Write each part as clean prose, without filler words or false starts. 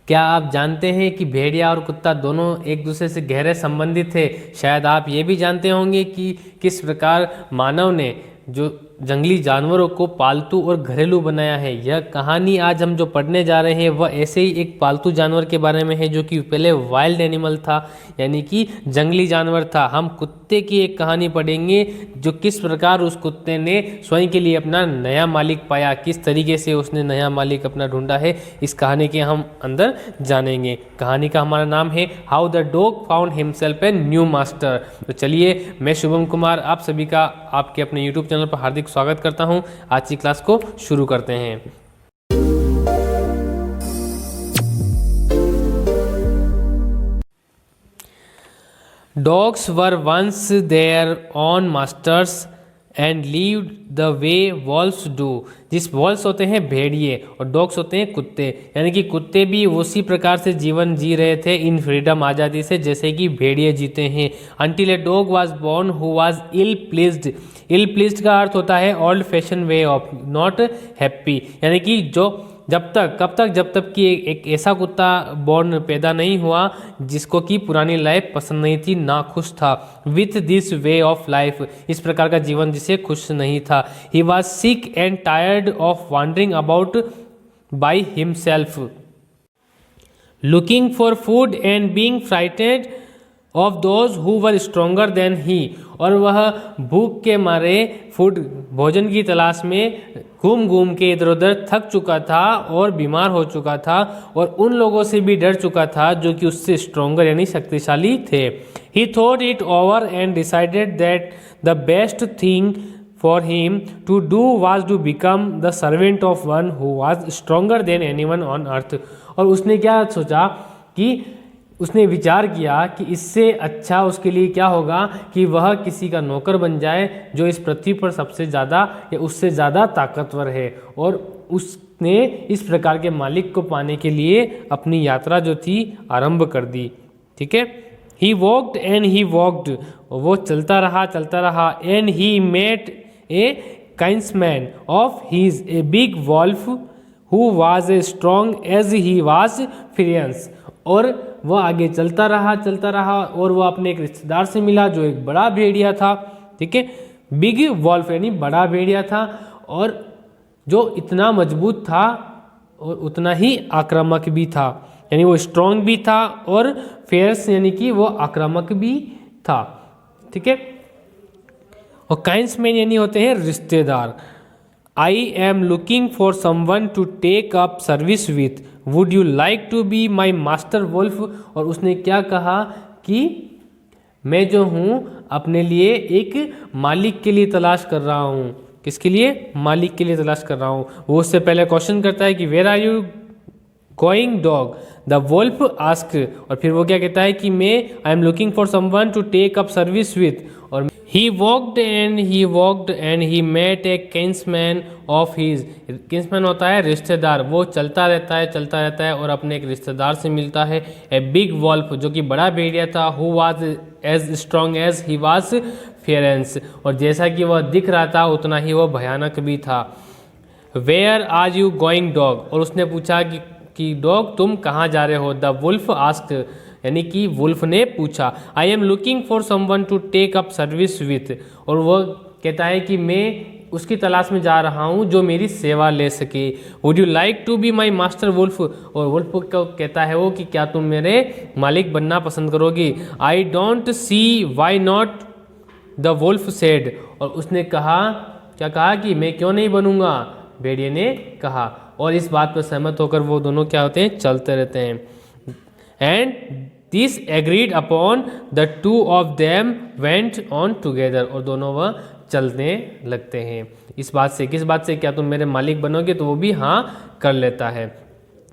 क्या आप जानते हैं कि भेड़िया और कुत्ता दोनों एक दूसरे से गहरे संबंधित थे? शायद आप ये भी जानते होंगे कि किस प्रकार मानव ने जो जंगली जानवरों को पालतू और घरेलू बनाया है। यह कहानी आज हम जो पढ़ने जा रहे हैं वह ऐसे ही एक पालतू जानवर के बारे में है जो कि पहले वाइल्ड एनिमल था, यानी कि जंगली जानवर था। हम कुत्ते की एक कहानी पढ़ेंगे जो किस प्रकार उस कुत्ते ने स्वयं के लिए अपना नया मालिक पाया, किस तरीके से उसने नया मालिक अपना ढूंढा है, इस कहानी के हम अंदर जानेंगे। कहानी का हमारा नाम है how the dog found himself a new master. तो चलिए, मैं शुभम कुमार आप सभी का आपके अपने यूट्यूब चैनल पर हार्दिक स्वागत करता हूं। आज की क्लास को शुरू करते हैं। Dogs were once their own masters and lived the way wolves do। जिस wolves होते हैं भेड़िए और dogs होते हैं कुत्ते, यानी कि कुत्ते भी उसी प्रकार से जीवन जी रहे थे इन फ्रीडम आज़ादी से जैसे कि भेड़िए जीते हैं। Until a dog was born who was ill pleased। Ill pleased का अर्थ होता है old fashion way of not happy, यानी कि जो जब तक कि एक ऐसा कुत्ता बॉर्न पैदा नहीं हुआ जिसको कि पुरानी लाइफ पसंद नहीं थी, ना खुश था। With this way of life, इस प्रकार का जीवन जिसे खुश नहीं था। He was sick and tired of wandering about by himself, looking for food and being frightened of those who were stronger than he. और वह भूख के मारे भोजन की तलाश में घूम के इधर उधर थक चुका था और बीमार हो चुका था और उन लोगों से भी डर चुका था जो कि उससे स्ट्रोंगर यानी शक्तिशाली थे। He thought it over and decided that the best thing for him to do was to become the servant of one who was stronger than anyone on earth. और उसने क्या सोचा कि उसने विचार किया कि इससे अच्छा उसके लिए क्या होगा कि वह किसी का नौकर बन जाए जो इस पृथ्वी पर सबसे ज़्यादा या उससे ज़्यादा ताकतवर है। और उसने इस प्रकार के मालिक को पाने के लिए अपनी यात्रा जो थी आरंभ कर दी। ठीक है, he walked and he walked, वो चलता रहा and he met a kinsman of his a big wolf who was a strong as he was fierce. और वह आगे चलता रहा और वह अपने एक रिश्तेदार से मिला जो एक बड़ा भेड़िया था। ठीक है, बिग वॉल्फ यानी बड़ा भेड़िया था और जो इतना मजबूत था और उतना ही आक्रामक भी था, यानी वो स्ट्रॉन्ग भी था और फेयर्स यानी कि वो आक्रामक भी था। ठीक है, और काइंसमैन यानी होते हैं रिश्तेदार। I am looking for someone to take up service with, would you like to be my master wolf. और उसने क्या कहा कि मैं जो हूँ अपने लिए एक मालिक के लिए तलाश कर रहा हूँ। किसके लिए? मालिक के लिए तलाश कर रहा हूँ। वो उससे पहले क्वेश्चन करता है कि where are you going dog, the wolf ask. और फिर वो क्या कहता है कि मैं I am looking for someone to take up service with. और he walked and he met a kinsman of his. Kinsman होता है रिश्तेदार, वो चलता रहता है और अपने एक रिश्तेदार से मिलता है। ए बिग वॉल्फ, जो कि बड़ा भेड़िया था, who was as strong as he was fierce. और जैसा कि वह दिख रहा था उतना ही वह भयानक भी था। Where are you going dog, और उसने पूछा कि डॉग तुम कहाँ जा रहे हो। द वुल्फ आस्क्ड, यानी कि वुल्फ ने पूछा। I am looking for someone to take up service with. और वह कहता है कि मैं उसकी तलाश में जा रहा हूँ जो मेरी सेवा ले सके। Would you like to be my master wolf. और वुल्फ को कहता है वो कि क्या तुम मेरे मालिक बनना पसंद करोगी। I don't see why not, the wolf said. और उसने कहा, क्या कहा कि मैं क्यों नहीं बनूंगा, भेड़िए ने कहा। और इस बात पर सहमत होकर वो दोनों क्या होते हैं, चलते रहते हैं। And this agreed upon the two of them went on together. और दोनों वह चलने लगते हैं। इस बात से, किस बात से, क्या तुम मेरे मालिक बनोगे, तो वो भी हाँ कर लेता है।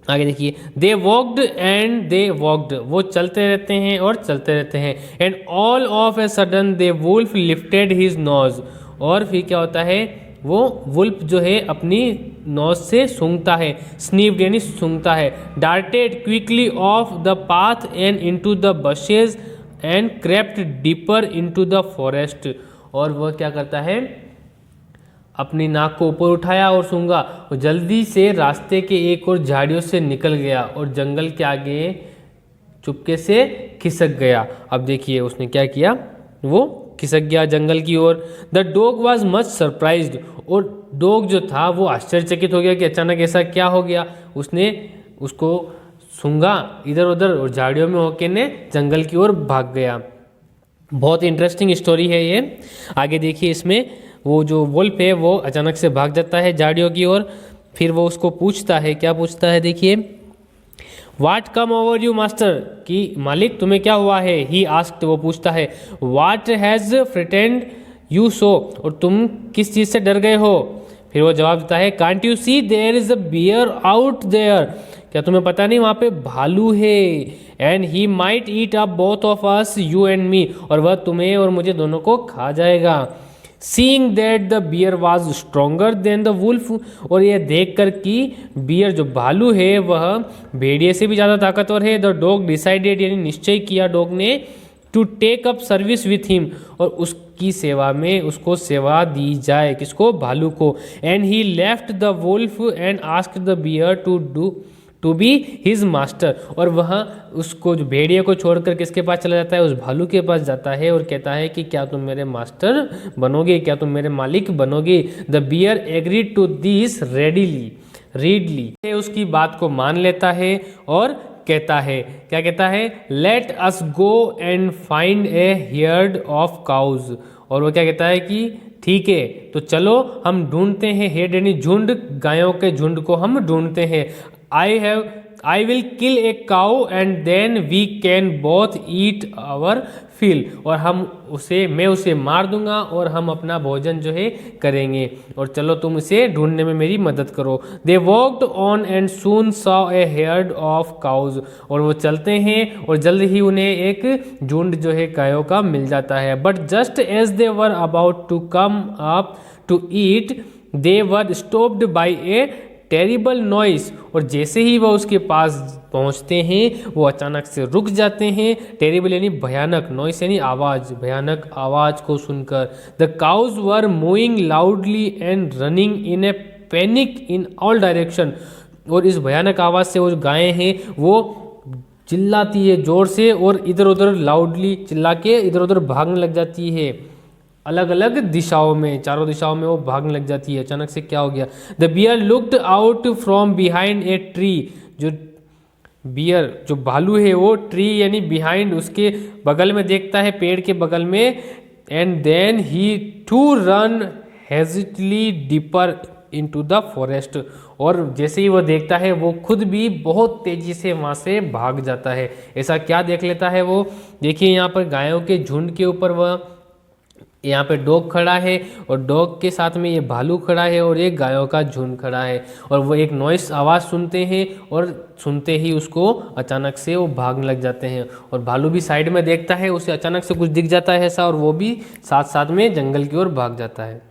आगे देखिए, they walked and they walked, वो चलते रहते हैं और चलते रहते हैं। And all of a sudden the wolf lifted his nose. और फिर क्या होता है, वो वुल्फ जो है अपनी नोज से सूंघता है, स्नीफ्ड यानी सूंघता है। Darted quickly off the path and into the bushes and crept deeper into the forest. और वह क्या करता है, अपनी नाक को ऊपर उठाया और सूंघा और जल्दी से रास्ते के एक और झाड़ियों से निकल गया और जंगल के आगे चुपके से खिसक गया। अब देखिए उसने क्या किया, वो खिसक गया जंगल की ओर। The dog was much surprised, और डॉग जो था वो आश्चर्यचकित हो गया कि अचानक ऐसा क्या हो गया। उसने उसको सूंघा इधर उधर और झाड़ियों में होके ने जंगल की ओर भाग गया। बहुत इंटरेस्टिंग स्टोरी है ये। आगे देखिए इसमें वो जो वुल्फ है वो अचानक से भाग जाता है झाड़ियों की ओर। फिर वो उसको पूछता है, क्या पूछता है देखिए, वाट कम ओवर यू मास्टर, कि मालिक तुम्हें क्या हुआ है। ही आस्क्ड, वो पूछता है, वाट हैज़ फ्रिटेंड यू सो, और तुम किस चीज़ से डर गए हो। फिर वो जवाब देता है, can't you see there is a bear out there, क्या तुम्हें पता नहीं वहाँ पे भालू है। And he might eat up both of us you and me, और वह तुम्हें और मुझे दोनों को खा जाएगा। Seeing that the bear was stronger than the wolf, और यह देख कर कि बियर जो भालू है वह भेड़िए से भी ज़्यादा ताकतवर है। द डॉग डिसाइडेड, यानी निश्चय किया डॉग ने, to take up service with him, और उसकी सेवा में उसको सेवा दी जाए। किसको, भालू को। And he left the wolf and asked the bear to be his master, और वह उसको जो भेड़िए को छोड़कर किसके पास चला जाता है, उस भालू के पास जाता है और कहता है कि क्या तुम मेरे मास्टर बनोगे, क्या तुम मेरे मालिक बनोगे। The bear agreed to this readily, उसकी बात को मान लेता है और कहता है, क्या कहता है, let us go and find A heard of cows, और वो क्या कहता है कि ठीक है तो चलो हम ढूंढते हैं, हेड यानी झुंड, गायों के झुंड को हम ढूंढते हैं। I will kill a cow and then we can both eat our fill, और मैं उसे मार दूंगा और हम अपना भोजन जो है करेंगे, और चलो तुम इसे ढूंढने में मेरी मदद करो। They walked on and soon saw a herd of cows, और वो चलते हैं और जल्द ही उन्हें एक झुंड जो है गायों का मिल जाता है। But just as they were about to come up to eat, they were stopped by a terrible noise, और जैसे ही वह उसके पास पहुंचते हैं वो अचानक से रुक जाते हैं। टेरिबल यानी भयानक, नॉइस यानी आवाज़, भयानक आवाज़ को सुनकर। The cows were moving loudly and running in a panic in all direction, और इस भयानक आवाज़ से वो जो गायें हैं वो चिल्लाती है जोर से और इधर उधर लाउडली चिल्ला के इधर उधर भागने लग जाती है, अलग अलग दिशाओं में, चारों दिशाओं में वो भागने लग जाती है। अचानक से क्या हो गया, the bear looked out from behind a tree, जो बियर जो भालू है वो ट्री यानी बिहाइंड उसके बगल में देखता है, पेड़ के बगल में। And then he too run hastily deeper into the forest, और जैसे ही वह देखता है वो खुद भी बहुत तेजी से वहाँ से भाग जाता है। ऐसा क्या देख लेता है वो, देखिए यहाँ पर गायों के झुंड के ऊपर वह, यहाँ पे डॉग खड़ा है और डॉग के साथ में ये भालू खड़ा है और एक गायों का झुंड खड़ा है, और वो एक नॉइस आवाज़ सुनते हैं और सुनते ही उसको अचानक से वो भागने लग जाते हैं। और भालू भी साइड में देखता है, उसे अचानक से कुछ दिख जाता है ऐसा, और वो भी साथ साथ में जंगल की ओर भाग जाता है।